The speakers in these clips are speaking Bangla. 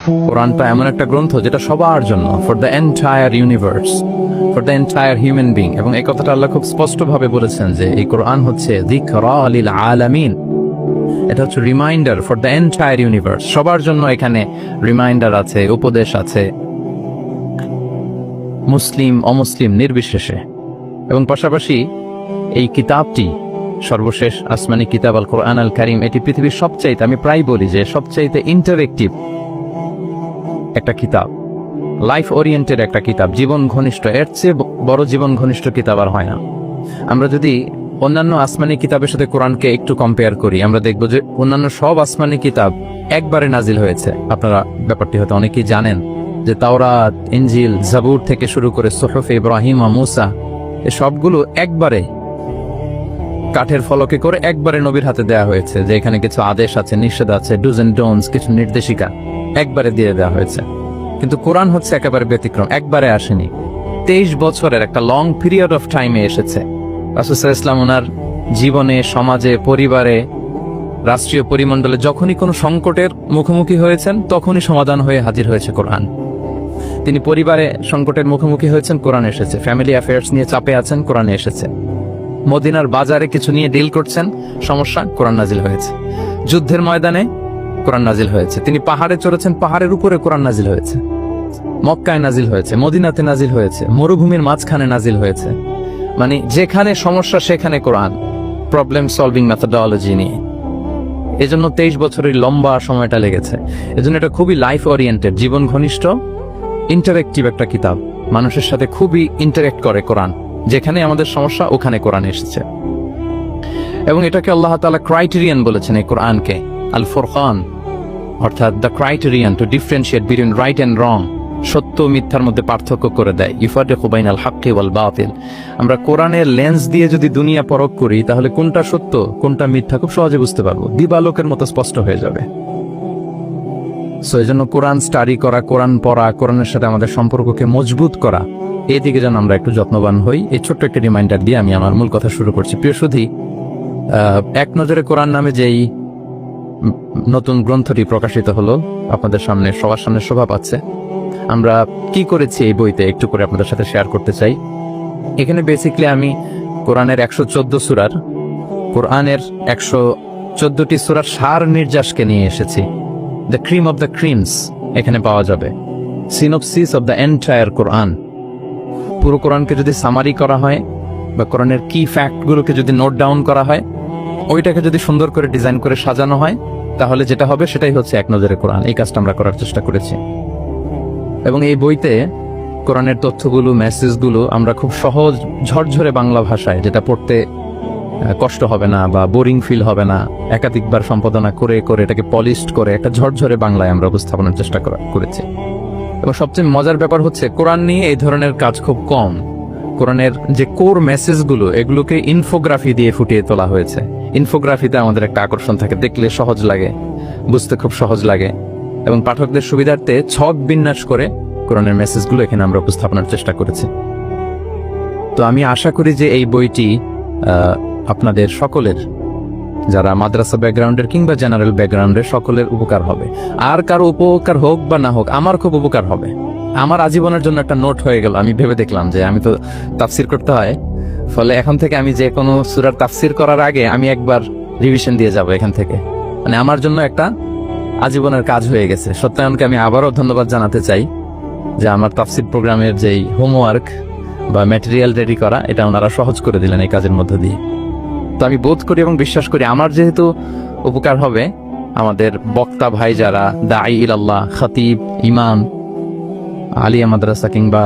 কোরআনটা এমন একটা গ্রন্থ যেটা সবার জন্য, for the entire universe, for the entire human being. এবং এই কথাটা আল্লাহ খুব স্পষ্টভাবে বলেছেন যে এই কোরআন হচ্ছে যিকরা লিল আলামিন, এটা হচ্ছে reminder for the entire universe. সবার জন্য এখানে রিমাইন্ডার আছে, উপদেশ আছে, মুসলিম অমুসলিম নির্বিশেষে। এবং পাশাপাশি এই কিতাবটি সর্বশেষ আসমানি কিতাব আল কোরআন আল কারীম, এটি পৃথিবীর সবচাইতে, আমি প্রায় বলি যে সবচাইতে ইন্টারেক্টিভ একটা কিতাব, লাইফ ওরিয়েন্টেড একটা কিতাব, জীবন ঘনিষ্ঠ। এর চেয়ে বড় জীবন ঘনিষ্ঠ কিতাব আর হয় না। আমরা যদি অন্যান্য আসমানি কিতাবের সাথে কোরআনকে একটু কম্পেয়ার করি, আমরা দেখব যে অন্যান্য সব আসমানি কিতাব একবারে নাজিল হয়েছে। আপনারা ব্যাপারটি হয়তো অনেকেই জানেন যে তাওরাত, ইনজিল, জাবুর থেকে শুরু করে সুহুফ ইব্রাহিম ও মূসা, এই সবগুলো একবারে কাঠের ফলকে করে একবারে নবীর হাতে দেয়া হয়েছে, যে এখানে কিছু আদেশ আছে, নিষেধ আছে, ডুজ এন্ড ডোন্টস, কিছু নির্দেশিকা একবারে দিয়ে দেওয়া হয়েছে। কিন্তু কোরআন হচ্ছে একেবারে ব্যতিক্রম, একবারে আসেনি, 23 বছরের একটা লং পিরিয়ড অফ টাইমে এসেছে। রাসূল সাল্লাল্লাহু আলাইহি ওয়াসাল্লাম ওনার জীবনে, সমাজে, পরিবারে, রাষ্ট্রীয় পরিমণ্ডলে যখনই কোনো সংকটের মুখোমুখি হয়েছেন তখনই সমাধান হয়ে হাজির হয়েছে কোরআন। তিনি পরিবারে সংকটের মুখোমুখি হয়েছেন, কোরআন এসেছে। ফ্যামিলি অ্যাফেয়ার্স নিয়ে চাপে আছেন, কোরআনে এসেছে। মদিনার বাজারে কিছু নিয়ে ডিল করছেন, সমস্যা, কোরআন নাজিল হয়েছে। যুদ্ধের ময়দানে কোরআন নাজিল হয়েছে। তিনি পাহাড়ে চড়েছেন, পাহাড়ের উপরে কোরআন নাজিল হয়েছে। মক্কায় নাজিল হয়েছে, মদিনাতে নাজিল হয়েছে, মরুভূমির মাঝখানে নাজিল হয়েছে। মানে যেখানে সমস্যা সেখানে কোরআন, প্রবলেম সলভিং মেথোডোলজি নিয়ে। এজন্য 23 বছরের লম্বা সময়টা লেগেছে। এজন্য এটা খুবই লাইফ ওরিয়েন্টেড, জীবন ঘনিষ্ঠ, ইন্টারেক্টিভ একটা কিতাব। মানুষের সাথে খুবই ইন্টারেক্ট করে কোরআন। যেখানে আমাদের সমস্যা ওখানে কোরআন এসেছে। এবং এটাকে আল্লাহ তাআলা ক্রাইটেরিয়ান বলেছেন এই কোরআনকে, আল ফুরকান, অর্থাৎ the criterion to differentiate between right and wrong, সত্য মিথ্যার মধ্যে পার্থক্য করে দেয়। ইউফারিকু বাইনাল হাক্কি ওয়াল বাতিল। আমরা কোরআনের লেন্স দিয়ে যদি দুনিয়া পরখ করি, তাহলে কোনটা সত্য কোনটা মিথ্যা খুব সহজে বুঝতে পারবো, দিবালোকের মতো স্পষ্ট হয়ে যাবে। সো এই জন্য কোরআন স্টাডি করা, কোরআন পড়া, কোরআনের সাথে আমাদের সম্পর্ককে মজবুত করা, এই দিকে যেন আমরা একটু যত্নবান হই। এই ছোট্ট একটা রিমাইন্ডার দিয়ে আমি আমার মূল কথা শুরু করছি। প্রিয় সুধী, এক নজরে কোরআন নামে যেই নতুন গ্রন্থটি প্রকাশিত হলো, আপনাদের সামনে, সবার সামনে শোভা পাচ্ছে। আমরা কি করেছি এই বইতে একটু করে আপনাদের সাথে শেয়ার করতে চাই। এখানে বেসিক্যালি আমি কোরআনের 114 সূরার, কোরআনের 114টি সূরার সার নির্যাসকে নিয়ে এসেছি। The cream of the creams এখানে পাওয়া যাবে। সিনোপসিস অফ দ্য এন্টায়ার কোরআন। পুরো কোরআনকে যদি সামারি করা হয় বা কোরআনের কি ফ্যাক্টগুলোকে যদি নোট ডাউন করা হয়, ওইটাকে যদি সুন্দর করে ডিজাইন করে সাজানো হয়, তাহলে যেটা হবে সেটাই হচ্ছে এক নজরে কোরআন। এই কাজটা আমরা করার চেষ্টা করেছি। এবং এই বইতে কোরআনের তথ্যগুলো, মেসেজগুলো আমরা খুব সহজ ঝরঝরে বাংলা ভাষায়, যেটা পড়তে কষ্ট হবে না বা বোরিং ফিল হবে না, একাধিকবার সম্পাদনা করে করে এটাকে পলিশড করে একটা ঝরঝরে বাংলায় আমরা উপস্থাপনের চেষ্টা করেছি। এবং সবচেয়ে মজার ব্যাপার হচ্ছে কোরআন নিয়ে এই ধরনের কাজ খুব কম। কোরআনের যে কোর মেসেজগুলো, এগুলোকে ইনফোগ্রাফি দিয়ে ফুটিয়ে তোলা হয়েছে। ইনফোগ্রাফিতে আমাদের একটা আকর্ষণ থাকে, দেখলে সহজ লাগে, বুঝতে খুব সহজ লাগে। এবং পাঠকদের সুবিধার্থে ছক বিন্যাস করে কোরআনের মেসেজগুলো এখানে আমরা উপস্থাপনের চেষ্টা করেছি। তো আমি আশা করি যে এই বইটি আপনাদের সকলের, যারা মাদ্রাসা ব্যাকগ্রাউন্ডের কিংবা জেনারেল ব্যাকগ্রাউন্ডের, সকলের উপকার হবে। আর কারো উপকার হোক বা না হোক, আমার খুব উপকার হবে। আমার আজীবনের জন্য একটা নোট হয়ে গেল। আমি ভেবে দেখলাম যে আমি তো তাফসির করতে হয়, ফলে এখন থেকে আমি যে কোনো সূরার তাফসির করার আগে আমি একবার রিভিশন দিয়ে যাব এখান থেকে। মানে আমার জন্য একটা আজীবনের কাজ হয়ে গেছে। সত্যায়নকে আমি আবারও ধন্যবাদ জানাতে চাই যে আমার তাফসির প্রোগ্রামের যেই হোমওয়ার্ক বা ম্যাটেরিয়াল রেডি করা, এটা ওনারা সহজ করে দিলেন এই কাজের মধ্য দিয়ে। তো আমি বোধ করি এবং বিশ্বাস করি আমার যেহেতু উপকার হবে, আমাদের বক্তা ভাই যারা, দাঈ ইলাল্লাহ, খতিব, ইমাম, আলিয়া মাদ্রাসা কিংবা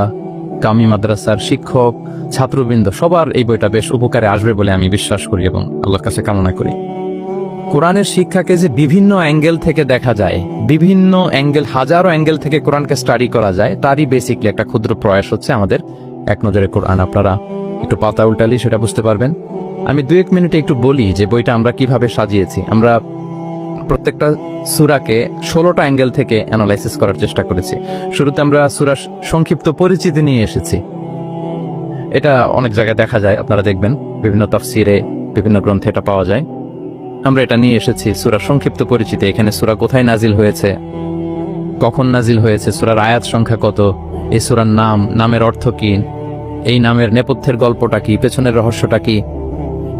কামি মাদ্রাসার শিক্ষক, ছাত্রবৃন্দ, সবার এই বইটা বেশ উপকারে আসবে বলে আমি বিশ্বাস করি এবং আল্লাহর কাছে কামনা করি। কোরআনের শিক্ষাকে যে বিভিন্ন অ্যাঙ্গেল থেকে দেখা যায়, বিভিন্ন অ্যাঙ্গেল, হাজারো অ্যাঙ্গেল থেকে কোরআনকে স্টাডি করা যায়, তারই বেসিকলি একটা ক্ষুদ্র প্রয়াস হচ্ছে আমাদের এক নজরে কোরআন। আপনারা একটু পাতা উল্টালি সেটা বুঝতে পারবেন। আমি 2-1 মিনিটে একটু বলি যে বইটা আমরা কিভাবে সাজিয়েছি। আমরা প্রত্যেকটা সূরাকে 16টা অ্যাঙ্গেল থেকে অ্যানালাইসিস করার চেষ্টা করেছি। শুরুতে আমরা সূরার সংক্ষিপ্ত পরিচিতি নিয়ে এসেছি। এটা অনেক জায়গায় দেখা যায়, আপনারা দেখবেন বিভিন্ন তাফসিরে, বিভিন্ন গ্রন্থে এটা পাওয়া যায়। আমরা এটা নিয়ে এসেছি সূরার সংক্ষিপ্ত পরিচিতি। এখানে সূরা কোথায় নাজিল হয়েছে, কখন নাজিল হয়েছে, সূরার আয়াত সংখ্যা কত, এই সূরার নাম, নামের অর্থ কি, এই নামের নেপথ্যের গল্পটা কি, পেছনের রহস্যটা কি,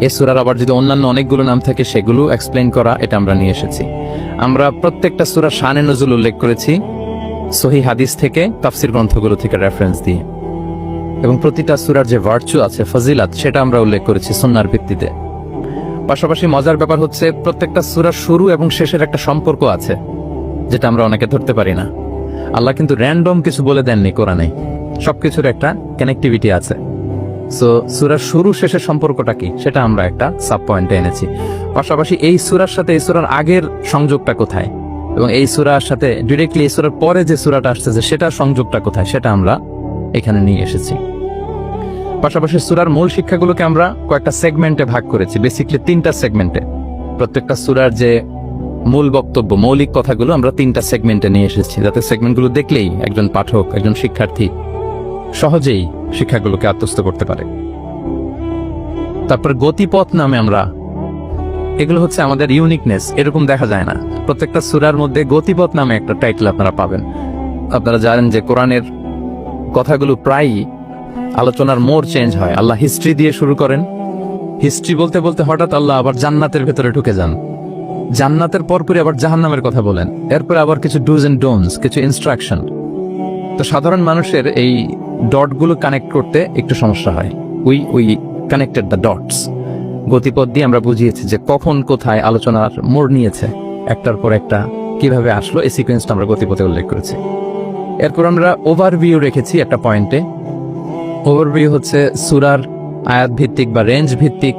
এই সূরার আবার যদি অন্যান্য অনেকগুলো নাম থাকে সেগুলো এক্সপ্লেইন করা, এটা আমরা নিয়ে এসেছি। আমরা প্রত্যেকটা সূরার শানে নজুল উল্লেখ করেছি সহিহ হাদিস থেকে, তাফসীর গ্রন্থগুলো থেকে রেফারেন্স দিয়ে, এবং প্রতিটা সূরার যে ভার্চু আছে, ফজিলাত, সেটা আমরা উল্লেখ করেছি সুন্নাহর ভিত্তিতে। পাশাপাশি মজার ব্যাপার হচ্ছে প্রত্যেকটা সূরার শুরু এবং শেষের একটা সম্পর্ক আছে, যেটা আমরা অনেকে ধরতে পারি না। আল্লাহ কিন্তু র্যান্ডম কিছু বলে দেননি কোরআনে, সবকিছুর একটা কানেক্টিভিটি আছে। সো সূরার শুরু শেষের সম্পর্কটা কি, সেটা আমরা একটা সাব পয়েন্টে এনেছি। পাশাপাশি এই সূরার সাথে এই সূরার আগের সংযোগটা কোথায়, এবং এই সূরার সাথে ডিরেক্টলি এই সূরার পরে যে সূরাটা আসছে সেটার সংযোগটা কোথায়, সেটা আমরা এখানে নিয়ে এসেছি। পাশাপাশি সূরার মূল শিক্ষাগুলোকে আমরা কয়েকটা সেগমেন্টে ভাগ করেছি, বেসিক্যালি 3টা সেগমেন্টে। প্রত্যেকটা সূরার যে মূল বক্তব্য, মৌলিক কথাগুলো আমরা 3টা সেগমেন্টে নিয়ে এসেছি, যাতে সেগমেন্টগুলো দেখলেই একজন পাঠক, একজন শিক্ষার্থী সহজেই শিক্ষাগুলোকে আত্মস্থ করতে পারে। তারপর গতিপথ নামে আমরা, এগুলো হচ্ছে আমাদের ইউনিকনেস, এরকম দেখা যায় না। প্রত্যেকটা সূরার মধ্যে গতিপথ নামে একটা টাইটেল আপনারা পাবেন। আপনারা জানেন যে কোরআনের কথাগুলো প্রায়ই আলোচনার মোড় চেঞ্জ হয়। আল্লাহ হিস্ট্রি দিয়ে শুরু করেন, হিস্ট্রি বলতে বলতে হঠাৎ আল্লাহ আবার জান্নাতের ভেতরে ঢুকে যান, জান্নাতের পরপরই আবার জাহান্নামের কথা বলেন, এরপরে আবার কিছু ডুজ এন্ড ডোন্টস, কিছু ইনস্ট্রাকশন। তো সাধারণ মানুষের এই ডটগুলো কানেক্ট করতে একটু সমস্যা হয়। We connected the dots. গতিপথ দিয়ে আমরা বুঝিয়েছি যে কখন কোথায় আলোচনার মোড় নিয়েছে, একটার পর একটা কিভাবে আসলো, এই সিকোয়েন্সটা আমরা গতিপথে উল্লেখ করেছি। এরপর আমরা ওভারভিউ রেখেছি একটা পয়েন্টে। ওভারভিউ হচ্ছে সূরার আয়াত ভিত্তিক বা রেঞ্জ ভিত্তিক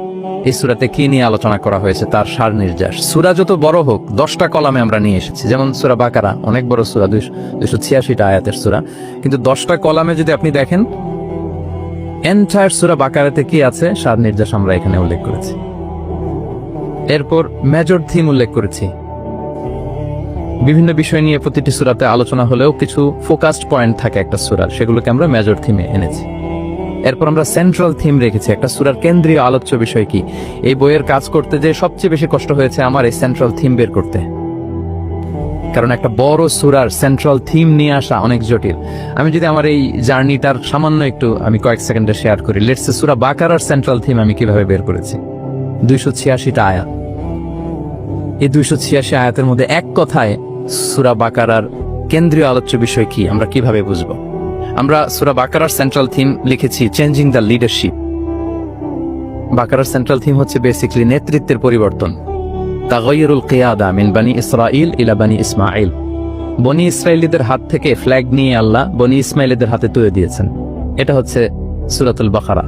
এই সূরাতে কি নিয়ে আলোচনা করা হয়েছে তার সার নির্যাস। সূরা যত বড় হোক 10টা কলামে আমরা নিয়ে এসেছি। যেমন সূরা বাকারা অনেক বড় সূরা, 286টা আয়াতের সূরা, কিন্তু 10টা কলামে যদি আপনি দেখেন এন্টায়ার সূরা বাকারাতে কি আছে সার নির্যাস আমরা এখানে উল্লেখ করেছি। এরপর মেজর থিম উল্লেখ করেছি। বিভিন্ন বিষয় নিয়ে প্রতিটি সূরাতে আলোচনা হলেও কিছু ফোকাসড পয়েন্ট থাকে একটা সূরার, সেগুলোকে আমরা মেজর থিমে এনেছি। এরপর আমরা সেন্ট্রাল থিম রেখেছি, একটা সূরার কেন্দ্রীয় আলোচ্য বিষয় কি। এই বইয়ের কাজ করতে যে সবচেয়ে বেশি কষ্ট হয়েছে আমার এই সেন্ট্রাল থিম বের করতে, কারণ একটা বড় সূরার সেন্ট্রাল থিম নিয়ে আসা অনেক জটিল। আমি যদি আমার এই জার্নিটার সামান্য একটু আমি কয়েক সেকেন্ডে শেয়ার করি। লেটস সে সূরা বাকারার সেন্ট্রাল থিম আমি কিভাবে বের করেছি। 286টা আয়াত, এই 286 আয়াতের মধ্যে এক কথায় সূরা বাকারার কেন্দ্রীয় আলোচ্য বিষয় কি আমরা কিভাবে বুঝবো। আমরা সূরা বাকারার সেন্ট্রাল থিম লিখেছি চেঞ্জিং দ্য লিডারশিপ। বাকারার সেন্ট্রাল থিম হচ্ছে বেসিক্যালি নেতৃত্বের পরিবর্তন। তাগায়্যুরুল কিয়াদা মিন বনি ইসরাঈল ইলা বনি ইসমাঈল। বনি ইসরাঈলীদের হাত থেকে ফ্ল্যাগ নিয়ে আল্লাহ বনি ইসমাঈলীদের হাতে তুলে দিয়েছেন। এটা হচ্ছে সূরাতুল বাকারা।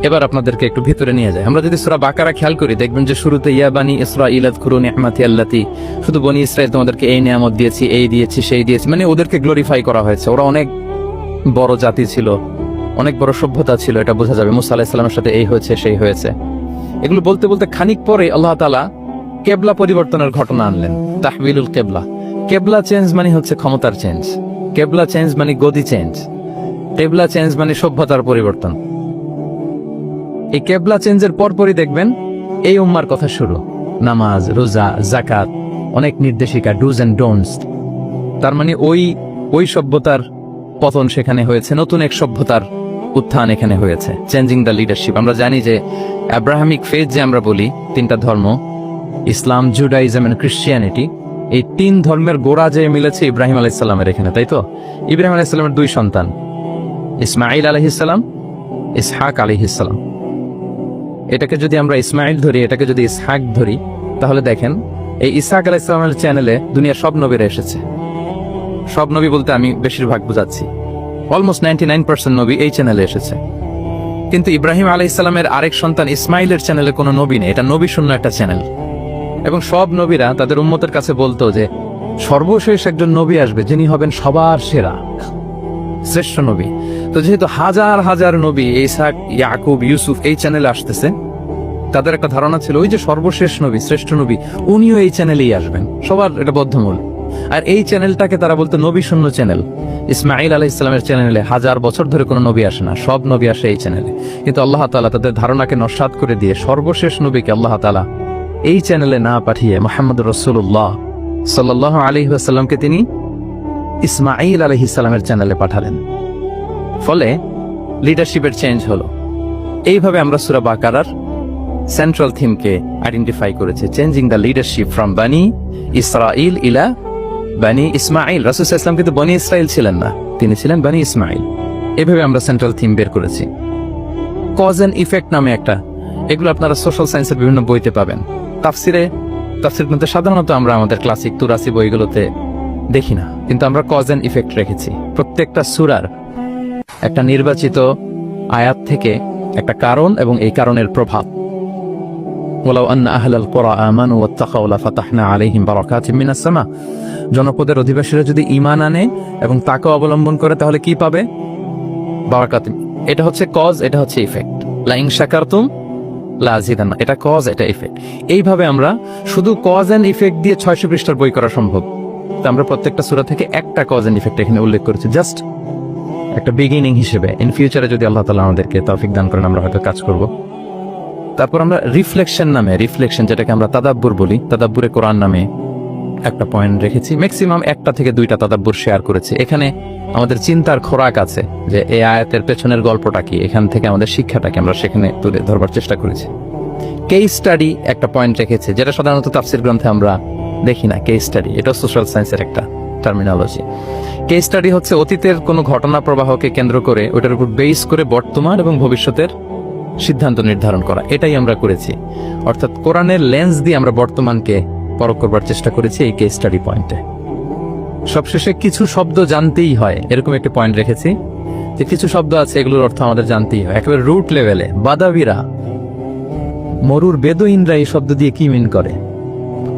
এবার আপনাদেরকে একটু ভিতরে নিয়ে যায়। আমরা যদি সূরা বাকারা খেয়াল করি দেখবেন যে শুরুতে ইয়া বনি ইসরাঈল আযকুরু নি'মাতি আল্লাতী, শুধু বনি ইসরাঈল তোমাদেরকে এই নিয়ামত দিয়েছি, এই দিয়েছি, সেই দিয়েছি, মানে ওদেরকে গ্লোরিফাই করা হয়েছে। ওরা অনেক বড় জাতি ছিল, অনেক বড় সভ্যতা ছিল, এটা বোঝা যাবে। মুসা আলাইহিস সালামের সাথে এই হয়েছে, সেই হয়েছে। এগুলো বলতে বলতে খানিক পরে আল্লাহ তাআলা কেবলা পরিবর্তনের ঘটনা আনলেন, তাহবিলুল কেবলা। কেবলা চেঞ্জ মানে হচ্ছে ক্ষমতার চেঞ্জ, কেবলা চেঞ্জ মানে গদি চেঞ্জ, কেবলা চেঞ্জ মানে সভ্যতার পরিবর্তন। এই কেবলা চেঞ্জের পরপরই দেখবেন এই উম্মার কথা শুরু, নামাজ, রোজা, যাকাত, অনেক নির্দেশিকা, ডুজ এন্ড ডোন্টস। তার মানে ওই সভ্যতার পতন সেখানে হয়েছে, নতুন এক সভ্যতার উত্থান এখানে হয়েছে। Changing the leadership. আমরা জানি যে আব্রাহামিক ফেথ যে আমরা বলি, 3টা ধর্ম, ইসলাম, জুডাইজম এন্ড ক্রিশ্চিয়ানিটি, এই 3 ধর্মের গোড়া যে মিলেছে ইব্রাহিম আলাইহিস সালামের এখানে, তাই তো? ইব্রাহিম আলাইহিস সালামের 2 সন্তান, ইসমাঈল আলাইহিস সালাম, ইসহাক আলাইহিস সালাম। এটাকে যদি আমরা ইসমাঈল ধরি, এটাকে যদি ইসহাক ধরি, তাহলে দেখেন এই ইসহাক আলাইহিস সালামের চ্যানেলে দুনিয়ার সব নবীরা এসেছে। সব নবী বলতে আমি বেশিরভাগ বুঝাচ্ছি, অলমোস্ট 99% নবী এই চ্যানেলে এসেছে। কিন্তু ইব্রাহিম আলাইহিস সালামের আরেক সন্তান ইসমাইলের চ্যানেলে কোনো নবী নেই, এটা নবী শূন্য একটা চ্যানেল। এবং সব নবীরা তাদের উম্মতের কাছে বলতো যে সর্বশেষ একজন নবী আসবে যিনি হবেন সবার সেরা, শ্রেষ্ঠ নবী। তো যেহেতু হাজার হাজার নবী ইসহাক, ইয়াকুব, ইউসুফ এই চ্যানেলে আসতেছে, তাদের একটা ধারণা ছিল ওই যে সর্বশেষ নবী, শ্রেষ্ঠ নবী, উনিও এই চ্যানেলেই আসবেন, সবার এটা বদ্ধমূল। আর এই চ্যানেলটাকে তারা বলতো নবী শূন্য চ্যানেল। ইসমাঈল আলাইহিস সালামের চ্যানেলে 1000 বছর ধরে কোনো নবী আসে না, সব নবী আসে এই চ্যানেলে। কিন্তু আল্লাহ তাআলা তাদের ধারণাকে নস্যাৎ করে দিয়ে সর্বশেষ নবীকে আল্লাহ তাআলা এই চ্যানেলে না পাঠিয়ে মুহাম্মদ রাসূলুল্লাহ সাল্লাল্লাহু আলাইহি ওয়াসাল্লামকে তিনি ইসমাঈল আলাইহিস সালামের চ্যানেলে পাঠালেন। ফলে লিডারশিপের চেঞ্জ হলো। এইভাবে আমরা সূরা বাকারার সেন্ট্রাল থিমকে আইডেন্টিফাই করেছে, চেঞ্জিং দ্য লিডারশিপ ফ্রম বানি ইসরাইল ইলা বানি ইসমাঈল। রাসূল সাল্লাল্লাহু আলাইহি ওয়াসাল্লাম কিন্তু বনি ইসরাইল ছিলেন না, তিনি ছিলেন বানি ইসমাঈল। এভাবে আমরা সেন্ট্রাল থিম বের করেছি। কজ এন্ড ইফেক্ট নামে একটা, এগুলো আপনারা সোশ্যাল সায়েন্সের বিভিন্ন বইতে পাবেন। তাফসির গ্রন্থে সাধারণত আমরা আমাদের ক্লাসিক তুরাসি বইগুলোতে দেখি না, কিন্তু আমরা কজ এন্ড ইফেক্ট রেখেছি। প্রত্যেকটা সূরার একটা নির্বাচিত আয়াত থেকে একটা কারণ এবং এই কারণের প্রভাব। ওয়ালাউ আন্না আহলাল কুরা আমানু ওয়াত্তাকাউ লাফাতাহনা আলাইহিম বারাকাতিম মিনাস সামা। জনপদের অধিবাসীরা যদি ঈমান আনে এবং তাকওয়া অবলম্বন করে তাহলে কি পাবে? বারাকাতিম। এটা হচ্ছে কজ, এটা হচ্ছে ইফেক্ট। লা ইন শাকারতুম লা আযীদান্না, এটা কজ, এটা ইফেক্ট। এইভাবে আমরা শুধু কজ এন্ড ইফেক্ট দিয়ে 600 পৃষ্ঠার বই করা সম্ভব। তো আমরা প্রত্যেকটা সূরা থেকে একটা কজ এন্ড ইফেক্ট এখানে উল্লেখ করেছি, জাস্ট একটা বিগিনিং হিসেবে। ইন ফিউচারে যদি আল্লাহ তাআলা আমাদেরকে তৌফিক দান করেন আমরা হয়তো কাজ করব। তারপর আমরা রিফ্লেকশন নামে, রিফ্লেকশন যেটাকে আমরা তাদাব্বুর বলি, তাদাব্বুরে কোরআন নামে একটা পয়েন্ট রেখেছি। ম্যাক্সিমাম একটা থেকে দুইটা তাদাব্বুর শেয়ার করেছি। এখানে আমাদের চিন্তার খোরাক আছে যে এই আয়াতের পেছনের গল্পটা কি, এখান থেকে আমাদের শিক্ষাটাকে আমরা সেখানে তুলে ধরবার চেষ্টা করেছি। কেস স্টাডি একটা পয়েন্ট রেখেছে, যেটা সাধারণত তাফসির গ্রন্থে আমরা দেখি না। কেস স্টাডি এটা সোশ্যাল সায়েন্সের একটা টার্মিনোলজি। কেস স্টাডি হচ্ছে অতীতের কোনো ঘটনা প্রবাহকে কেন্দ্র করে ওটার উপর বেস করে বর্তমান এবং ভবিষ্যতের সিদ্ধান্ত নির্ধারণ করা, এটাই আমরা করেছি। অর্থাৎ কোরআনের লেন্স দিয়ে আমরা বর্তমানকে পরখ করবার চেষ্টা করেছি এই কেস স্টাডি পয়েন্টে। সবশেষে কিছু শব্দ জানতেই হয়, এরকম একটা পয়েন্ট রেখেছি যে কিছু শব্দ আছে এগুলোর অর্থ আমাদের জানতেই হয়। একেবারে রুট লেভেলে বাদাবিরা, মরুর বেদুইনরা এই শব্দ দিয়ে কি মিন করে,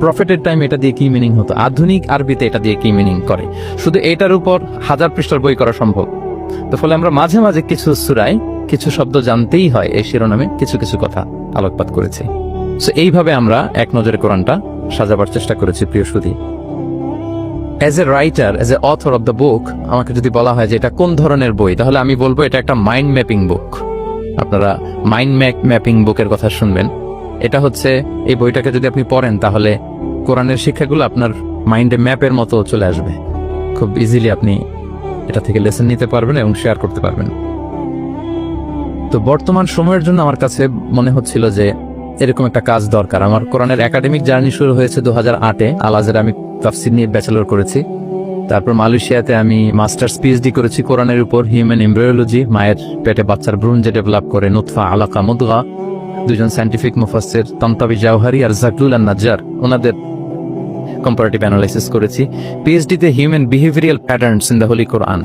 প্রফেটের টাইম এটা দিয়ে কি মিনিং হতো, আধুনিক আরবিতে এটা দিয়ে কি মিনিং করে, শুধু এটার উপর 1000 পৃষ্ঠার বই করা সম্ভব। তো ফলে আমরা মাঝে মাঝে কিছু সূরায় কিছু শব্দ জানতেই হয় এই শিরোনামে কিছু কিছু কথা আলোকপাত করেছি। সো এইভাবে আমরা এক নজরে কোরআনটা সাজাবার চেষ্টা করেছি। প্রিয় সুধী, as a writer, as a author of the book, আমাকে যদি বলা হয় যে এটা কোন ধরনের বই, তাহলে আমি বলবো এটা একটা মাইন্ড ম্যাপিং বুক। আপনারা মাইন্ড ম্যাপিং বুকের কথা শুনবেন। এটা হচ্ছে, এই বইটাকে যদি আপনি পড়েন তাহলে কোরআনের শিক্ষাগুলো আপনার মাইন্ডে ম্যাপের মতো চলে আসবে। খুব ইজিলি আপনি এটা থেকে লেসন নিতে পারবেন এবং শেয়ার করতে পারবেন। তো বর্তমান সময়ের জন্য আমার কাছে মনে হচ্ছিল যে এরকম একটা কাজ দরকার। আমার কোরআনের একাডেমিক জার্নি শুরু হয়েছে 2008-এ। আল আজহারে আমি তাফসীর নিয়ে ব্যাচেলর করেছি। তারপর মালয়েশিয়াতে আমি মাস্টার্স পিএইচডি করেছি কোরআনের উপর, হিউম্যান এমব্রায়োলজি। মায়ের পেটে বাচ্চার ভ্রূণ যে ডেভেলপ করে, নুতফা, আলাকা, মুদগা, দুজন সায়েন্টিফিক মুফাসসির তন্তাবি জাওহারি আর জাকরুল আন-নাজ্জার, ওনাদের কম্পারেটিভ অ্যানালাইসিস করেছি। পিএইচডিতে human behavioural patterns in the Holy Quran,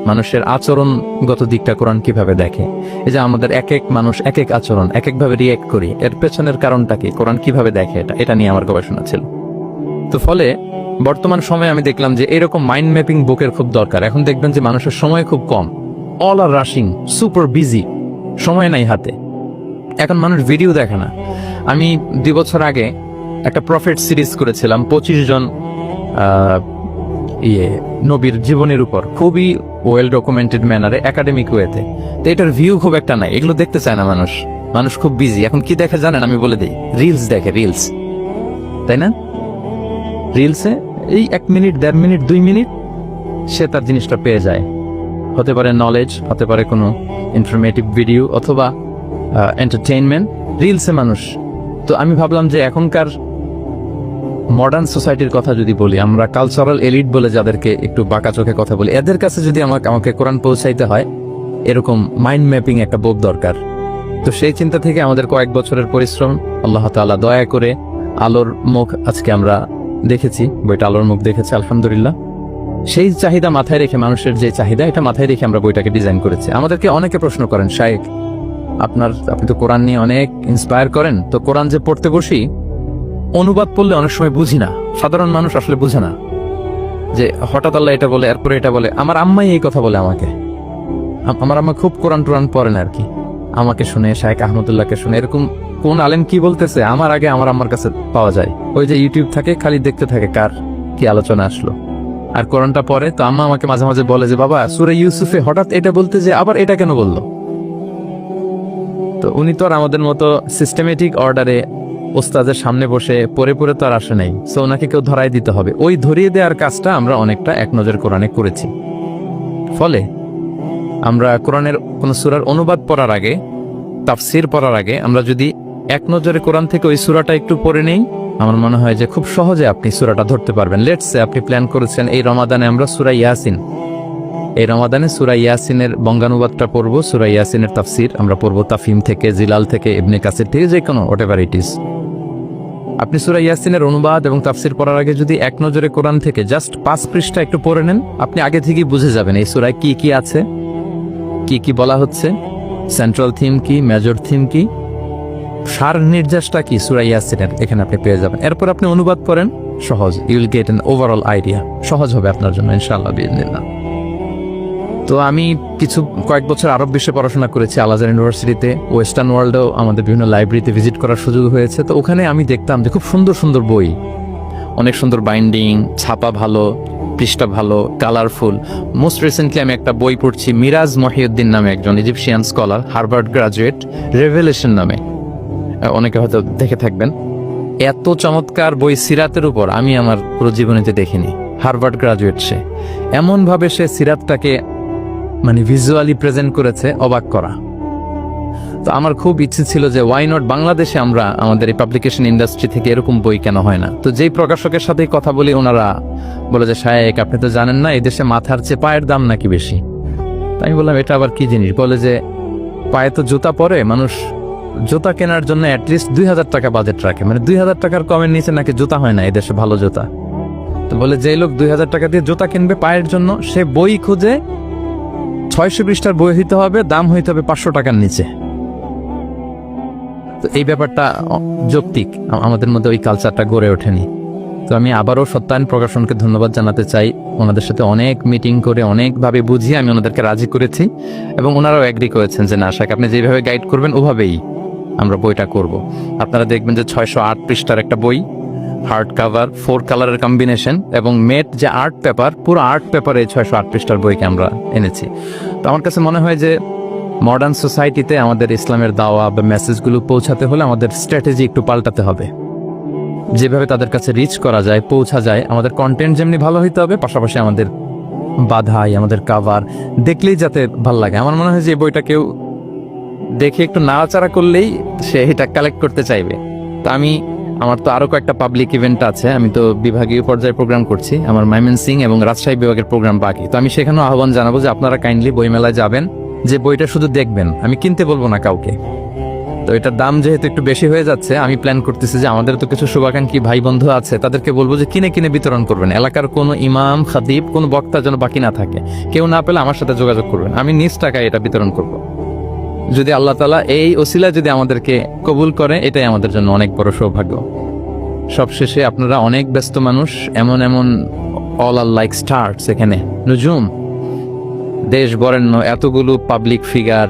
মানুষের আচরণগত দিকটা কোরআন কিভাবে দেখে। এই যে আমাদের এক এক মানুষ এক এক আচরণ, এক একভাবে রিয়েক্ট করি, এর পেছনের কারণটা কি, কোরআন কিভাবে দেখে, এটা নিয়ে আমার গবেষণা ছিল। তো ফলে বর্তমান সময়ে আমি দেখলাম যে এরকম মাইন্ড ম্যাপিং বুকের খুব দরকার। এখন দেখবেন যে মানুষের সময় খুব কম, all are rushing, super busy, সময় নাই হাতে। এখন মানুষ ভিডিও দেখে না। আমি 2 বছর আগে একটা প্রফেট সিরিজ করেছিলাম 25 জন নবীর জীবনের উপর, খুবই ওয়েল ডকুমেন্টেড ম্যানারে, একাডেমিক ওয়েতে। তো এটার ভিউ খুব একটা নাই, এগুলো দেখতে চায় না মানুষ। মানুষ খুব বিজি। এখন কি দেখে জানেন? আমি বলে দিই, রিলস দেখে, রিলস, তাই না? রিলসে এই 1 মিনিট, 1.5 মিনিট, 2 মিনিট সে তার জিনিসটা পেয়ে যায়। হতে পারে নলেজ, হতে পারে কোনো ইনফরমেটিভ ভিডিও, অথবা এন্টারটেইনমেন্ট, রিলসে মানুষ। তো আমি ভাবলাম যে এখনকার মডার্ন সোসাইটির কথা যদি বলি, আমরা কালচারাল এলিট বলে যাদেরকে একটু বাঁকা চোখে কথা বলি, এদের কাছে যদি আমাকে কোরআন পৌঁছাইতে হয়, এরকম মাইন্ড ম্যাপিং একটা বুক দরকার। তো সেই চিন্তা থেকে আমাদের কয়েক বছরের পরিশ্রম, আল্লাহ তাআলা দয়া করে আলোর মুখ আজকে আমরা দেখেছি, বইটা আলোর মুখ দেখেছে আলহামদুলিল্লাহ। সেই চাহিদা মাথায় রেখে, মানুষের যে চাহিদা, এটা মাথায় রেখে আমরা বইটাকে ডিজাইন করেছি। আমাদেরকে অনেকে প্রশ্ন করেন, শাইখ আপনি তো কোরআন নিয়ে অনেক ইন্সপায়ার করেন, তো কোরআন যে পড়তে বসি, অনুবাদ পড়লে অনেক সময় বুঝি না। সাধারণ মানুষ আসলে বুঝে না যে হঠাৎ আল্লাহ এটা বলে, এরপরে এটা বলে। আমার আম্মাই এই কথা বলে আমাকে। আমার আম্মা খুব কোরআন টোরআন পড়েন আর কি, আমাকে শুনে, শাইখ আহমদুল্লাহকে শুনে, এরকম কোন আলেম কি বলতেছে আমার আগে আমার আম্মার কাছে পাওয়া যায়। ওই যে ইউটিউব থাকে, খালি দেখতে থাকে কার কি আলোচনা আসলো। আর কোরআনটা পড়ে, তো আম্মা আমাকে মাঝে মাঝে বলে যে বাবা, সূরা ইউসুফে হঠাৎ এটা বলতে যে আবার এটা কেন বললো। তো উনি তো আর আমাদের মতো সিস্টেমেটিক অর্ডারে ওস্তাদের সামনে বসে পড়ে পড়ে তো আর আসে নাই, সো ওনাকে কেউ ধরাই দিতে হবে। ওই ধরিয়ে দেওয়ার কাজটা আমরা অনেকটা এক নজর কোরআনে করেছি। ফলে আমরা কোরআনের কোন সূরার অনুবাদ পড়ার আগে, তাফসির পড়ার আগে আমরা যদি এক নজরে কোরআন থেকে ওই সূরাটা একটু পড়ে নেই, আমার মনে হয় যে খুব সহজে আপনি সূরাটা ধরতে পারবেন। লেটস সে আপনি প্ল্যান করেছেন এই রমাদানে আমরা সূরা ইয়াসিন, এই রমাদানে সূরা ইয়াসিনের বঙ্গানুবাদটা পড়বো, সূরা ইয়াসিনের তাফসির আমরা পড়বো তাফহিম থেকে, জিলাল থেকে, ইবনে কাসির থেকে, যে কোনো হোয়াটএভার ইট ইজ। আপনি সূরা ইয়াসিনের অনুবাদ এবং তাফসির পড়ার আগে যদি এক নজরে কোরআন থেকে জাস্ট 5 পৃষ্ঠা একটু পড়ে নেন, আপনি আগে থেকেই বুঝে যাবেন এই সূরায় কি কি আছে, কি কি বলা হচ্ছে, সেন্ট্রাল থিম কি, মেজর থিম কি, সার নির্যাসটা কি সূরা ইয়াসিনের, এখানে আপনি পেয়ে যাবেন। এরপর আপনি অনুবাদ করেন, সহজ, you will get an overall idea, সহজ হবে আপনার জন্য ইনশাআল্লাহ বিইذنিল্লাহ। তো আমি কয়েক বছর আরব বিশ্বে পড়াশোনা করেছি, আল আজহার ইউনিভার্সিটিতে, ওয়েস্টার্ন ওয়ার্ল্ডেও আমাদের বিভিন্ন লাইব্রেরিতে ভিজিট করার সুযোগ হয়েছে। তো ওখানে আমি দেখতাম যে খুব সুন্দর সুন্দর বই, অনেক সুন্দর বাইন্ডিং, ছাপা ভালো, পৃষ্ঠা ভালো, কালারফুল। মোস্ট রিসেন্টলি আমি একটা বই পড়ছি, মিরাজ মহিউদ্দিন নামে একজন Egyptian scholar, Harvard graduate, revelation নামে, অনেকে হয়তো দেখে থাকবেন। এত চমৎকার বই সিরাতের উপর আমি আমার পুরো জীবনেতে দেখিনি। হার্ভার্ড গ্রাজুয়েট, সে এমনভাবে সে সিরাতটাকে মানে ভিজুয়ালি প্রেজেন্ট করেছে, অবাক করা। তো আমার খুব ইচ্ছে ছিল যে ওয়াই নট বাংলাদেশে আমরা আমাদের এই পাবলিকেশন ইন্ডাস্ট্রি থেকে এরকম বই কেন হয় না। তো যেই প্রকাশকের সাথেই কথা বলি, ওনারা বলে যে শায়েক আপনি তো জানেন না, এই দেশে মাথার চেয়ে পায়ের দাম নাকি বেশি। আমি বললাম এটা আবার কি জিনিস? বলে যে পায়ে তো জুতা পরে, মানুষ জুতা কেনার জন্য অ্যাটলিস্ট 2000 টাকা বাজেট রাখে, মানে 2000 টাকার কমের নিচে নাকি জুতা হয় না এই দেশে ভালো জুতা। তো বলে যে লোক 2000 টাকা দিয়ে জুতা কিনবে পায়ের জন্য, সে বই খুঁজে 600 পৃষ্ঠার বই হইতে হবে, দাম হইতে হবে 500 টাকার নিচে। তো এই ব্যাপারটা যৌক্তিক, আমাদের মধ্যে ওই কালচারটা গড়ে ওঠেনি। তো আমি আবারও সত্যায়ন প্রকাশনকে ধন্যবাদ জানাতে চাই। ওনাদের সাথে অনেক মিটিং করে অনেকভাবে বুঝিয়ে আমি ওনাদেরকে রাজি করেছি, এবং ওনারাও এগ্রি করেছেন যে না শাক, আপনি যেভাবে গাইড করবেন ওভাবেই আমরা বইটা করব। আপনারা দেখবেন যে 608 পৃষ্ঠার একটা বই, হার্ড কাভার, 4 কালারের কম্বিনেশন, এবং মেট যে আর্ট পেপার, পুরো আর্ট পেপারে 608 পৃষ্ঠার বইকে আমরা এনেছি। তো আমার কাছে মনে হয় যে মডার্ন সোসাইটিতে আমাদের ইসলামের দাওয়া বা মেসেজগুলো পৌঁছাতে হলে আমাদের স্ট্র্যাটেজি একটু পাল্টাতে হবে। যেভাবে তাদের কাছে রিচ করা যায়, পৌঁছা যায়, আমাদের কন্টেন্ট যেমনি ভালো হইতে হবে, পাশাপাশি আমাদের বাধাই, আমাদের কাভার দেখলেই যাতে ভাল লাগে। আমার মনে হয় যে এই বইটা কেউ দেখে একটু নাড়াচাড়া করলেই সে এটা কালেক্ট করতে চাইবে। তো আমার তো আরো কয়েকটা পাবলিক ইভেন্ট আছে, আমি তো বিভাগীয় পর্যায়ে প্রোগ্রাম করছি, আমার ময়মনসিংহ এবং রাজশাহী বিভাগের প্রোগ্রাম বাকি। তো আমি সেখানেও আহ্বান জানাবো যে আপনারা কাইন্ডলি বইমেলায় যাবেন, যে বইটা শুধু দেখবেন, আমি কিনতে বলবো না কাউকে। তো এটার দাম যেহেতু একটু বেশি হয়ে যাচ্ছে, আমি প্ল্যান করতেছি যে আমাদের তো কিছু শুভাকাঙ্ক্ষী ভাই বন্ধু আছে, তাদেরকে বলবো যে কিনে কিনে বিতরণ করবেন। এলাকার কোনো ইমাম, খাতিব, কোনো বক্তা যেন বাকি না থাকে। কেউ না পেলে আমার সাথে যোগাযোগ করবেন, আমি নিজ টাকায় এটা বিতরণ করব। যদি আল্লাহ তাআলা এই ওসিলা যদি আমাদেরকে কবুল করে, এটাই আমাদের জন্য অনেক বড় সৌভাগ্য। সবশেষে আপনারা অনেক ব্যস্ত মানুষ, এমন অল আর লাইক স্টার্স, এখানে নুজুম, দেশ বরেণ্য এতগুলো পাবলিক ফিগার,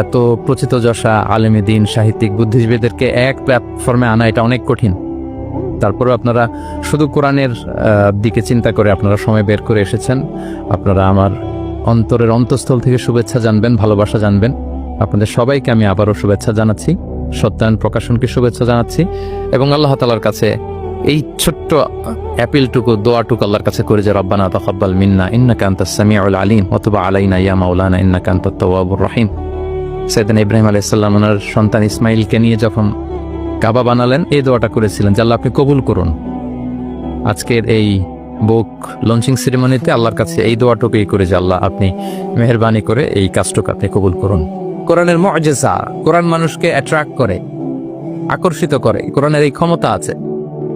এত প্রথিতযশা আলেমে দ্বীন, সাহিত্যিক, বুদ্ধিজীবীদেরকে এক প্ল্যাটফর্মে আনা এটা অনেক কঠিন। তারপরে আপনারা শুধু কোরআনের দিকে চিন্তা করে আপনারা সময় বের করে এসেছেন। আপনারা আমার অন্তরের অন্তঃস্থল থেকে শুভেচ্ছা জানবেন, ভালোবাসা জানবেন। আপনাদের সবাইকে আমি আবারও শুভেচ্ছা জানাচ্ছি, সত্যায়ন প্রকাশনকে শুভেচ্ছা জানাচ্ছি, এবং আল্লাহ তাআলার কাছে এই ছোট্ট অ্যাপিলটুকু, দোয়াটুকু আল্লাহর কাছে করে যে রব্বানা তাকাব্বাল মিন্না ইন্নাকা আনতাস সামিউল আলিম ওয়া তুব আলাইনা ইয়া মাওলানা ইন্নাকা আনতাত তাওয়াবুর রহিম। সাইয়েদনা ইব্রাহিম আলাইহিস সালাম ওনার সন্তান ইসমাইলকে নিয়ে যখন কাবা বানালেন, এই দোয়াটা করেছিলেন যে আল্লাহ আপনি কবুল করুন। আজকের এই বুক লঞ্চিং সেরেমনিতে আল্লাহর কাছে এই দোয়াটুকুই করে যে আল্লাহ আপনি মেহেরবানি করে এই কাজটুকু আপনি কবুল করুন। কোরআনের মুআজিজা, কোরআন মানুষকে অ্যাট্রাক্ট করে, আকর্ষিত করে, কোরআনের এই ক্ষমতা আছে।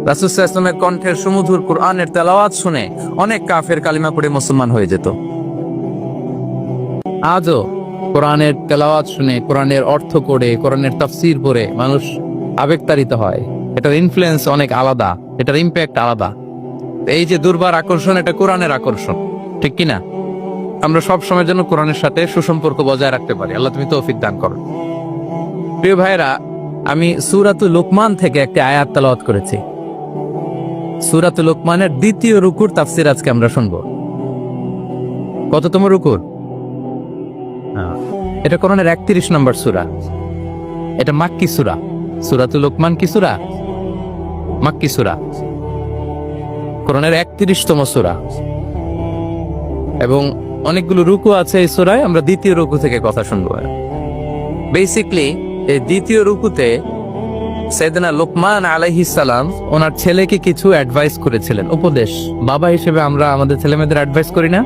রাসূল সাল্লাল্লাহু আলাইহি ওয়াসাল্লামের কণ্ঠের সুমধুর কোরআনের তেলাওয়াত শুনে অনেক কাফের কালিমা পড়ে মুসলমান হয়ে যেত। আজও কোরআনের তেলাওয়াত শুনে, কোরআনের অর্থ করে, কোরআনের তাফসীর পড়ে মানুষ আবেগতাড়িত হয়। এটার ইনফ্লুয়েন্স অনেক আলাদা, এটার ইম্প্যাক্ট আলাদা। এই যে দুর্বার আকর্ষণ, এটা কোরআনের আকর্ষণ, ঠিক কিনা? আমরা সব সময় যেন কোরআনের সাথে সুসম্পর্ক বজায় রাখতে পারি। আল্লাহ তুমি তৌফিক দান করো। প্রিয় ভাইরা, আমি সূরাতুল লুকমান থেকে একটি আয়াত তেলাওয়াত করেছি। সূরাতুল লুকমানের 2য় রুকুর তাফসীর আজকে আমরা শুনবো। কততম রুকুর? এটা কোরআনের 31 নম্বর সূরা। এটা মাক্কি সূরা। সূরাতুল লোকমান কি সূরা? মাক্কি সূরা, কোরআনের 31তম সূরা, এবং অনেকগুলো রুকু আছে এই সূরায়। আমরা দ্বিতীয় রুকু থেকে কথা শুনবো। বেসিকলি এই দ্বিতীয় রুকুতে সাইয়েদনা লোকমান আলাইহিস সালাম ওনার ছেলেকে কিছু অ্যাডভাইস করেছিলেন, উপদেশ। বাবা হিসেবে আমরা আমাদের ছেলেমেয়েদের অ্যাডভাইস করি না?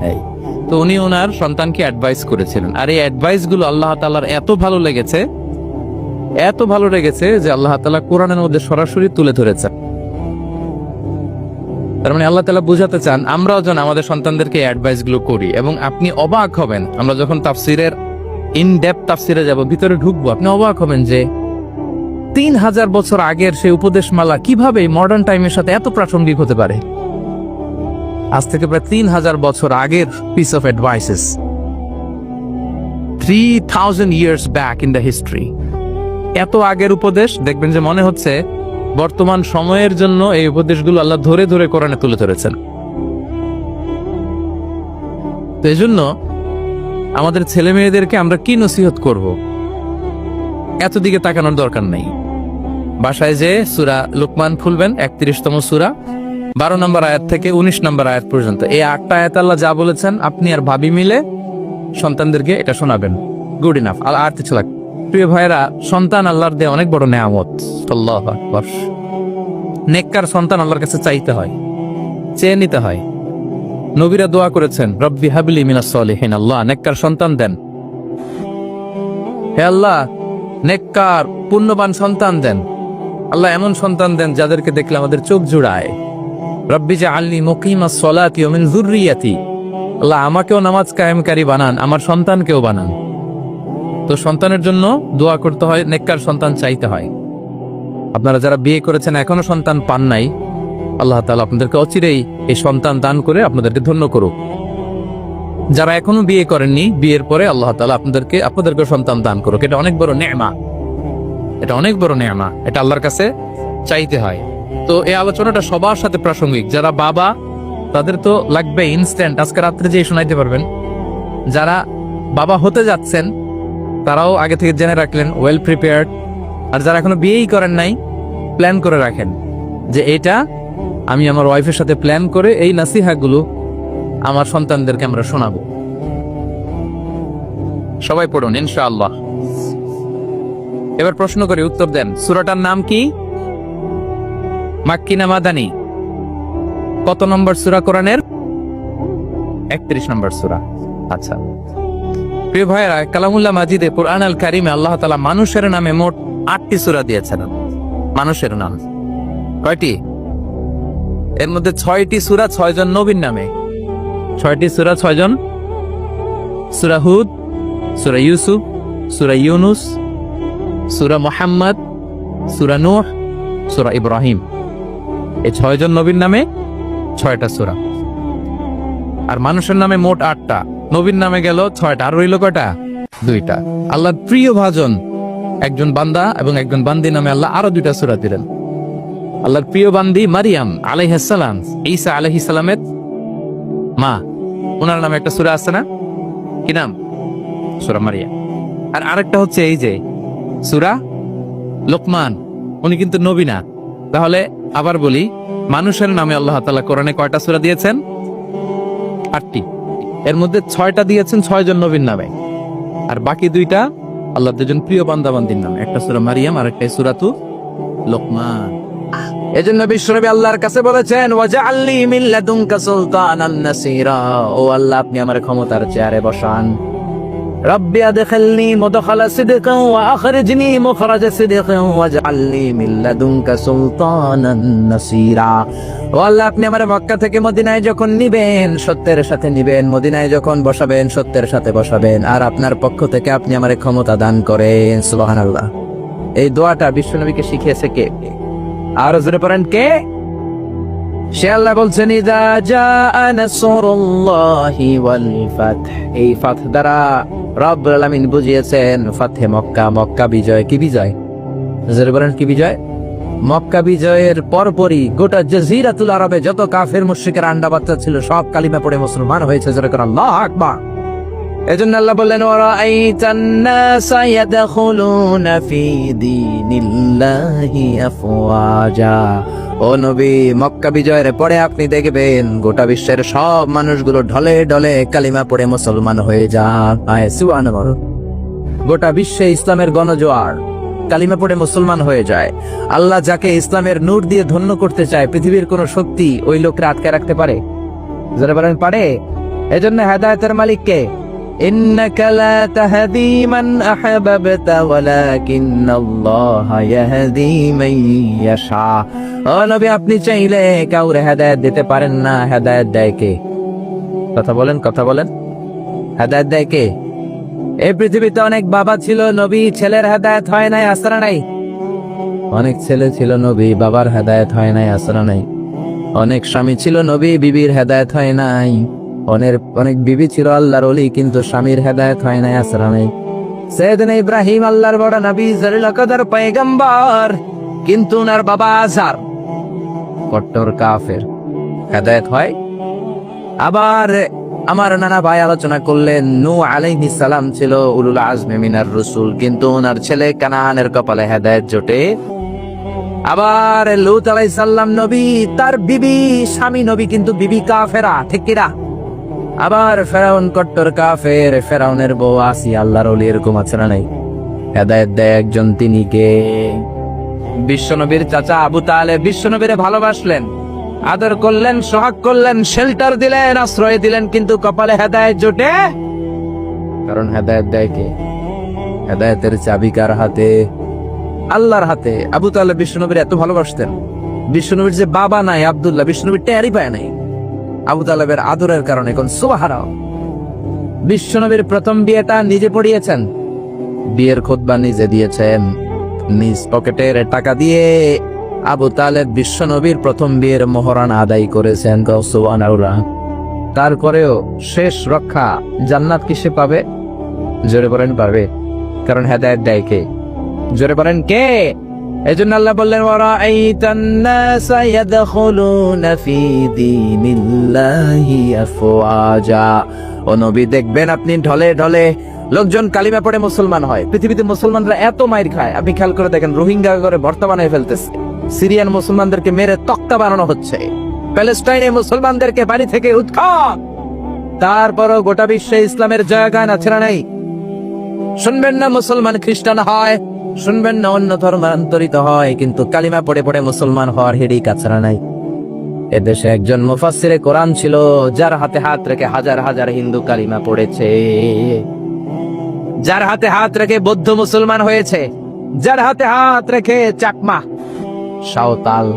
এই তো উনি ওনার সন্তানকে অ্যাডভাইস করেছিলেন, আর এই অ্যাডভাইস গুলো আল্লাহ তাআলার এত ভালো লেগেছে যে আল্লাহ তাআলা কোরআনের মধ্যে সরাসরি তুলে ধরেছেন। তার মানে আল্লাহ তাআলা বুঝাতে চান আমরাও যেন আমাদের সন্তানদেরকে অ্যাডভাইস গুলো করি। এবং আপনি অবাক হবেন, আমরা যখন তাফসিরের ইন ডেপথ তাফসিরে যাব, ভিতরে ঢুকবো, আপনি অবাক হবেন যে 3000 বছর আগের সেই উপদেশমালা কিভাবে মডার্ন টাইমের সাথে এত প্রাসঙ্গিক হতে পারে। আজ থেকে প্রায় 3000 বছর আগের piece of advises, 3000 years back in the history। এত আগের উপদেশ, দেখবেন যে মনে হচ্ছে বর্তমান সময়ের জন্য এই উপদেশগুলো আল্লাহ ধরে ধরে কোরআনে তুলে ধরেছেন। তো এই জন্য আমাদের ছেলে মেয়েদেরকে আমরা কি নসিহত করব, এত দিকে তাকানোর দরকার নেই। বাসায় যে সূরা লোকমান খুলবেন, 31তম সূরা, 12 নম্বর আয়াত থেকে 19 নম্বর আয়াত পর্যন্ত, এই 8টা আয়াত আল্লাহ যা বলেছেন আপনি আর ভাবি মিলে সন্তানদেরকে এটা শোনাবেন। Good enough. আর কিছু লাগবে? প্রিয় ভাইরা, সন্তান আল্লাহর দেয়া অনেক বড় নেয়ামত। আল্লাহু আকবার। নেককার সন্তান আল্লাহর কাছে চাইতে হয়, চেয়ে নিতে হয়। নবীরা দোয়া করেছেন, রব্বি হাবলি মিনাস সলিহিন, আল্লাহ নেককার সন্তান দেন। হে আল্লাহ, নেককার পুণ্যবান সন্তান দেন। আল্লাহ এমন সন্তান দেন যাদেরকে দেখলে আমাদের চোখ জুড়ায়। রব্বি জাআলনি মুকিমাস সলাতি ওয়া মিন যুররিয়াতি, আল্লাহ আমাকেও নামাজ কায়েমকারী বানান, আমার সন্তানকেও বানান। তো সন্তানের জন্য দোয়া করতে হয়, নেককার সন্তান চাইতে হয়। আপনারা যারা বিয়ে করেছেন এখনো সন্তান পান নাই, আল্লাহ তাআলা আপনাদেরকে অচিরেই এই সন্তান দান করে আপনাদেরকে ধন্য করুক। যারা এখনো বিয়ে করেননি, বিয়ের পরে আল্লাহ তাআলা আপনাদেরকে সন্তান দান করুক। এটা অনেক বড় নেয়ামত, এটা অনেক বড় নেয়ামত, এটা আল্লাহর কাছে চাইতে হয়। তো এই আলোচনাটা সবার সাথে প্রাসঙ্গিক। যারা বাবা তাদের তো লাগবে ইনস্ট্যান্ট, আজকে রাত্রে যে শোনাইতে পারবেন। যারা বাবা হতে যাচ্ছেন তারাও আগে থেকে জেনে রাখলেন, ওয়েল প্রিপেয়ার্ড। আর যারা এখনো বিয়েই করেন নাই, প্ল্যান করে রাখেন যে এটা আমি আমার ওয়াইফের সাথে প্ল্যান করে এই নাসিহাগুলো আমার সন্তানদেরকে আমরা শোনাবো। সবাই পড়ুন ইনশাআল্লাহ। এবার প্রশ্ন করে উত্তর দেন, সূরাটার নাম কি? মাক্কি না মাদানী? কত নম্বর সূরা কোরআনের? 31 নম্বর সূরা। আচ্ছা প্রিয় ভাইয়েরা, কালামুল্লাহ মাজিদে কোরআন আল কারিমে আল্লাহ তাআলা মানুষের নামে মোট 8টি সূরা দিয়েছেন। মানুষের নাম কয়টি? এর মধ্যে 6টি সূরা 6 জন নবীর নামে। 6টি সূরা 6 জন। সূরা হুদ, সূরা ইউসুফ, সূরা ইউনুস, সূরা মুহাম্মদ, সূরা নূহ, সূরা ইব্রাহিম। এই 6 জন নবীর নামে 6টা সূরা। আর মানুষের নামে মোট 8টা, নবীর নামে গেল 6টা, আর রইল কয়টা? 2টা। আল্লাহর প্রিয় ভাজন একজন বান্দা এবং একজন বান্দি নামে আল্লাহ আরো 2টা সূরা দিলেন। আল্লাহর প্রিয় বান্দি মারিয়াম আলাইহিস সালাম, ঈসা আলাইহিস সালামের মা, ওনার নামে একটা সূরা আছে না? কি নাম? সূরা মারিয়াম। আর আরেকটা হচ্ছে এই যে সূরা লোকমান, উনি কিন্তু নবী না। তাহলে আবার বলি, মানুষের নামে আল্লাহ তাআলা কোরআনে কয়টা সূরা দিয়েছেন? 8টি। এর মধ্যে 6টা দিয়েছেন 6 জন নবীর নামে, আর বাকি 2টা আল্লাহর দুজন প্রিয় বান্দা বান্দির নামে। একটা সূরা মারিয়াম আর একটা সূরাতু লোকমান। এজন্য বিশ্বনবী আল্লাহর কাছে বলেছেন, ওয়াজআলনি মিন লাদুনকা সুলতানান নাসীরা, ও আল্লাহ আপনি আমার ক্ষমতার চেয়ারে বসান। রব্বি আদখিলনি মুদখালা সিদকিন ওয়া আখরিজনি মুখরাজা সিদকিন ওয়াজআলনি মিন লাদুনকা সুলতানান নাসীরা। ও আল্লাহ আপনি আমার মক্কা থেকে মদিনায় যখন নিবেন, সত্যের সাথে নিবেন, মদিনায় যখন বসাবেন, সত্যের সাথে বসাবেন, আর আপনার পক্ষ থেকে আপনি আমার ক্ষমতা দান করেন। সুবহানাল্লাহ। এই দোয়াটা বিশ্বনবীকে শিখিয়েছে কে? আর জোরে পড়েন কে? সে আল্লাহ বলছেন, ইযা জাআ নাসরুল্লাহি ওয়াল ফাতহ। এই ফাতহ দ্বারা রব্বুল আলামিন বুঝিয়েছেন ফাতহে মক্কা, মক্কা বিজয়। কি বিজয়? জোরে বলেন কি বিজয়? মক্কা বিজয়ের পরপরই গোটা জাজিরাতুল আরবে যত কাফের মুশরিকের আন্ডা বাচ্চা ছিল সব কালিমা পড়ে মুসলমান হয়েছে। জোরে করে আল্লাহু আকবার। এজন্য আল্লাহ বললেন ওয়ারাআইতান নাসা ইয়াদখুলুনা ফি দীনিল্লাহি আফওয়াজা। ও নবী, মক্কা বিজয়ের পরে আপনি দেখবেন গোটা বিশ্বের সব মানুষগুলো ঢলে ঢলে কালিমা পড়ে মুসলমান হয়ে যায়। সুবহানাল্লাহ। গোটা বিশ্বে ইসলামের গণজোয়ার, কালিমা পড়ে মুসলমান হয়ে যায়। আল্লাহ যাকে ইসলামের নূর দিয়ে ধন্য করতে চায়, পৃথিবীর কোন শক্তি ওই লোককে আটকে রাখতে পারে? যারা বলেন পারে। এজন্য হেদায়েতের মালিক কে? ইন্নাকা লা তাহদি মান আহবাবতা ওয়ালাকিন্নাল্লাহা ইয়াহদি মান ইয়াশা। ও নবী, আপনি চাইলে কাউরে হেদায়েত দিতে পারেন না, হেদায়েত দেয় কে? কথা বলেন, কথা বলেন। হেদায়েত দেয় কে? এই পৃথিবীতে অনেক বাবা ছিল নবী, ছেলের হেদায়েত হয় নাই, আসরা নাই। অনেক ছেলে ছিল নবী, বাবার হেদায়েত হয় নাই, আসরা নাই। অনেক স্বামী ছিল নবী, বিবির হেদায়েত হয় নাই। অনেক বিবি ছিল আল্লাহর ওলি, কিন্তু স্বামীর হেদায়েত হয় নাই, আসরা নাই। সাইয়েদনা ইব্রাহিম আল্লাহর বড় নবী, জলিল কদর পয়গম্বর, কিন্তু ওনার বাবা আজহার কট্টর কাফের, হেদায়েত হয়। আবার আমার নানা ভাই আলোচনা করলেন, নূহ আলাইহিস সালাম ছিল উলুল আজমে মিনার রাসূল, কিন্তু ওনার ছেলে কানানের কপালে হেদায়েত জোটে। আবার লূত আলাইহিস সালাম নবী, তার বিবি স্বামী নবী, কিন্তু বিবি কাফেরা, ঠিক কিনা? আবার ফেরাউন কট্টর কাফের, ফেরাউনের বউ আসিয়া আল্লাহর ওলি, এরকম আছে না নাই? হেদায়েত দেয় একজন, তিনি কে? বিশ্বনবীর চাচা আবু তালেব বিশ্বনবীরে ভালোবাসলেন, আদর করলেন, সোহাগ করলেন, শেল্টার দিলেন, আশ্রয় দিলেন, কিন্তু কপালে হেদায়েত জোটে? কারণ হেদায়েত দেয় কে? হেদায়েতের চাবি কার হাতে? আল্লাহর হাতে। আবু তালেব বিশ্বনবীর এত ভালোবাসতেন, বিশ্বনবীর যে বাবা নাই আব্দুল্লাহ, বিশ্বনবীর টেরই পায় নাই আবু তালেবের আদরের কারণে। কোন সুবহানাল্লাহ। বিশ্বনবীর প্রথম বিয়েটা নিজে পড়িয়েছেন, বিয়ের খুতবা নিজে দিয়েছেন, নিজ পকেটের টাকা দিয়ে আবু তালেব বিশ্বনবীর প্রথম বিয়ের মোহরানা আদায় করেছেন। সুবহানাল্লাহ। তারপরেও শেষ রক্ষা জান্নাত কিসে পাবে? জোরে বলেন পারবে? কারণ হেদায়েত দেয় কে? জোরে বলেন কে? এজন্য আল্লাহ বললেন ওয়ারাআইতান নাসা ইয়াদখুলুনা ফি দীনিল্লাহি আফওয়াজা। ও নবী, দেখবেন আপনি ঢলে ঢলে লোকজন কালিমা পড়ে মুসলমান হয়। পৃথিবীতে মুসলমানরা এত মাইর খায়, আপনি খেয়াল করে দেখেন, রোহিঙ্গা করে ভর্তা বানায় ফেলতেছে, সিরিয়ান মুসলমানদেরকে মেরে তক্তা বানানো হচ্ছে, প্যালেস্টাইনে মুসলমানদেরকে বাড়ি থেকে উৎখাত। তারপরও গোটা বিশ্বে ইসলামের জয়গান আছে না নাই? শুনবেন না মুসলমান খ্রিস্টান হয়, শুনবেন না অন্য ধর্মান্তরিত হয়, কিন্তু কালিমা পড়ে পড়ে মুসলমান হওয়ার হেডি কাছরা নাই। এদেশে একজন মুফাসসিরে কোরআন ছিল, যার হাতে হাত রেখে হাজার হাজার হিন্দু কালিমা পড়েছে, যার হাতে হাত রেখে বৌদ্ধ মুসলমান হয়েছে, যার হাতে হাত রেখে চাকমা, সাঁওতাল,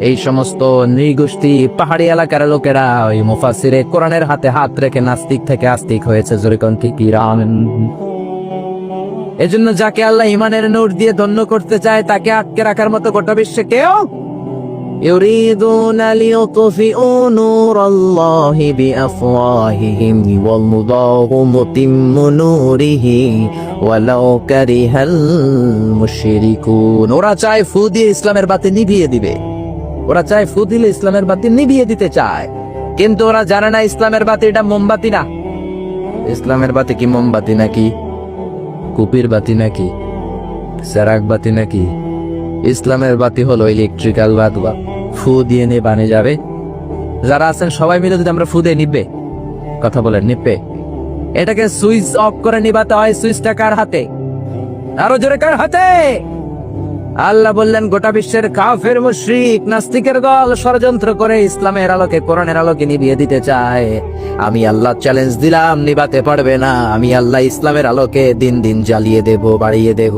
এই সমস্ত নৃগোষ্ঠী পাহাড়ি এলাকার লোকেরা ওই মুফাসসিরে কোরআনের হাতে হাত রেখে নাস্তিক থেকে আস্তিক হয়েছে। জোরেকন কি কিরাম। এজন্য যাকে আল্লাহ ইমানের নূর দিয়ে ধন্য করতে চায়, তাকে আটকে রাখার মতো গোটা বিশ্বে কেউ। ইউরিদুনা লিয়ুতফিউ নূরাল্লাহি বিআফওয়াহিহিম ওয়াল্লাহু মুতিম্মু নূরিহি ওয়ালাউ কারিহাল মুশরিকুন। ওরা চায় ফু দিয়ে ইসলামের বাতি নিভিয়ে দিবে, ওরা চায় ফু দিলে ইসলামের বাতি নিভিয়ে দিতে চায়, কিন্তু ওরা জানে না ইসলামের বাতি এটা মোমবাতি না। ইসলামের বাতি কি মোমবাতি নাকি কুপির বাতি নাকি সেরাক বাতি নাকি? ইসলামের বাতি হলো ইলেকট্রিক্যাল বাতি, ফু দিয়ে নিবানে যাবে। যারা আছেন সবাই মিলে যদি আমরা ফু দিয়ে নিবে, কথা বলেন, নিবে। এটাকে সুইচ অফ করে নিবাতে হয়, সুইচটা কার হাতে? আরো জোরে, কার হাতে? আল্লাহ বললেন গোটা বিশ্বের কাফের মুশরিক নাস্তিকের দল ষড়যন্ত্র করে ইসলামের আলোকে কোরআনের আলোকে নিভিয়ে দিতে চায়। আমি আল্লাহ চ্যালেঞ্জ দিলাম, নিভাতে পারবে না। আমি আল্লাহ ইসলামের আলোকে দিন দিন জ্বালিয়ে দেব, বাড়িয়ে দেব।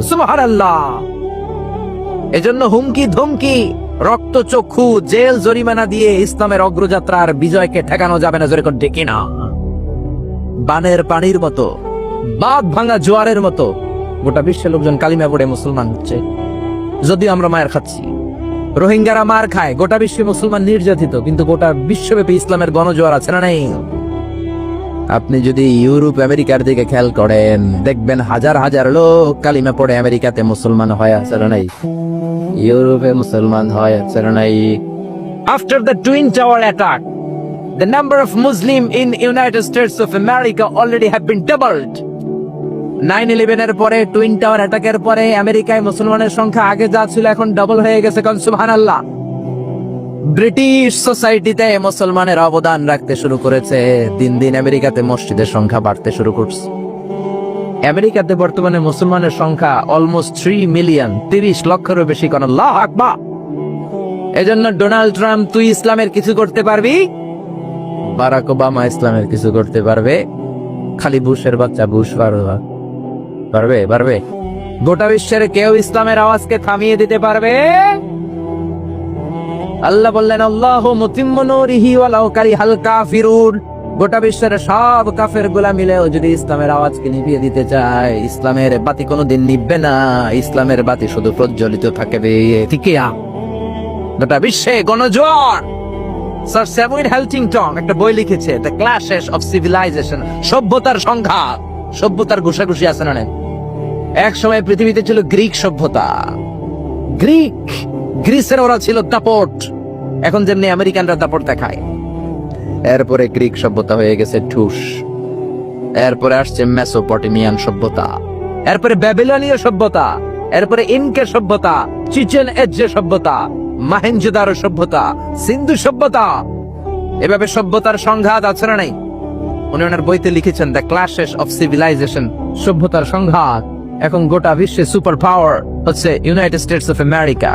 সুবহানাল্লাহ। এজন্য হুমকি ধমকি, রক্ত চক্ষু, জেল জরিমানা দিয়ে ইসলামের অগ্রযাত্রার বিজয়কে ঠেকানো যাবে না। জোরে ঠিক না? বানের পানির মতো, বাঁধ ভাঙা জোয়ারের মতো গোটা বিশ্বের লোকজন কালিমা পড়ে মুসলমান হচ্ছে। যদিও আমরা মায়ের খাচ্ছি, রোহিঙ্গারা মার খায়, গোটা বিশ্বে মুসলমান নির্যাতিত, কিন্তু গোটা বিশ্বব্যাপী ইসলামের গণজোয়ার আছে না নাই? আপনি যদি ইউরোপ আমেরিকার দিকে খেয়াল করেন, দেখবেন হাজার হাজার লোক কালিমা পড়ে আমেরিকাতে মুসলমান হয়, আছে না নাই? ইউরোপে মুসলমান হয়, আছে না নাই? After the twin tower attack, The number of Muslim in United States of America already have been doubled. 9/11 এর পরে, টুইন টাওয়ার অ্যাটাকের পরে আমেরিকায় মুসলমানের সংখ্যা আগে যা ছিল এখন ডবল হয়ে গেছে। কোন সুবহানাল্লাহ। ব্রিটিশ সোসাইটিতে মুসলমানের অবদান রাখতে শুরু করেছে। দিন দিন আমেরিকাতে মসজিদের সংখ্যা বাড়তে শুরু করছে। আমেরিকাতে বর্তমানে মুসলমানের সংখ্যা অলমোস্ট 3 মিলিয়ন, 30 লক্ষেরও বেশি। কোন আল্লাহু আকবার। এজন্য ডোনাল্ড ট্রাম্প, তুই ইসলামের কিছু করতে পারবি? বারাক ওবামা ইসলামের কিছু করতে পারবে? খালি বুশের বাচ্চা বুশ পারবে? গোটা বিশ্বের কেউ ইসলামের আওয়াজকে থামিয়ে দিতে পারবে? আল্লাহ বললেন, আল্লাহু মুতিম্মু নূরিহি ওয়ালাউ কারিহাল কাফিরুন। গোটা বিশ্বের সব কাফের গুলা মিলেও যদি ইসলামের আওয়াজকে নিভিয়ে দিতে চায়, ইসলামের বাতি কোনোদিন নিভবে না। ইসলামের বাতি শুধু প্রজ্বলিত থাকবে। ঠিকিয়া গোটা বিশ্বে গণজোয়ার। স্যার স্যামুয়েল হেলটিংটন একটা বই লিখেছে, দ্য ক্ল্যাশেস অফ সিভিলাইজেশন, সভ্যতার সংঘাত। সভ্যতার ঘুষাঘুষি আছে না? এক সময় পৃথিবীতে ছিল গ্রিক সভ্যতা। গ্রিসের ওরা ছিল দাপট, এখন যেমনি আমেরিকানরা দাপট দেখায়। এরপরে গ্রিক সভ্যতা হয়ে গেছে ঠুস। এরপরে আসছে মেসোপটেমিয়ান সভ্যতা, এরপরে ব্যাবিলনীয় সভ্যতা, এরপরে ইনকা সভ্যতা, চিচেন এজে সভ্যতা, মহেঞ্জোদারো সভ্যতা, সিন্ধু সভ্যতা। এভাবে সভ্যতার সংঘাত আছে না নাই? উনি ওনার বইতে লিখেছেন দ্য ক্ল্যাশেস অফ সিভিলাইজেশন, সভ্যতার সংঘাত। এখন গোটা বিশ্বে সুপার পাওয়ার হচ্ছে ইউনাইটেড স্টেটস অফ আমেরিকা।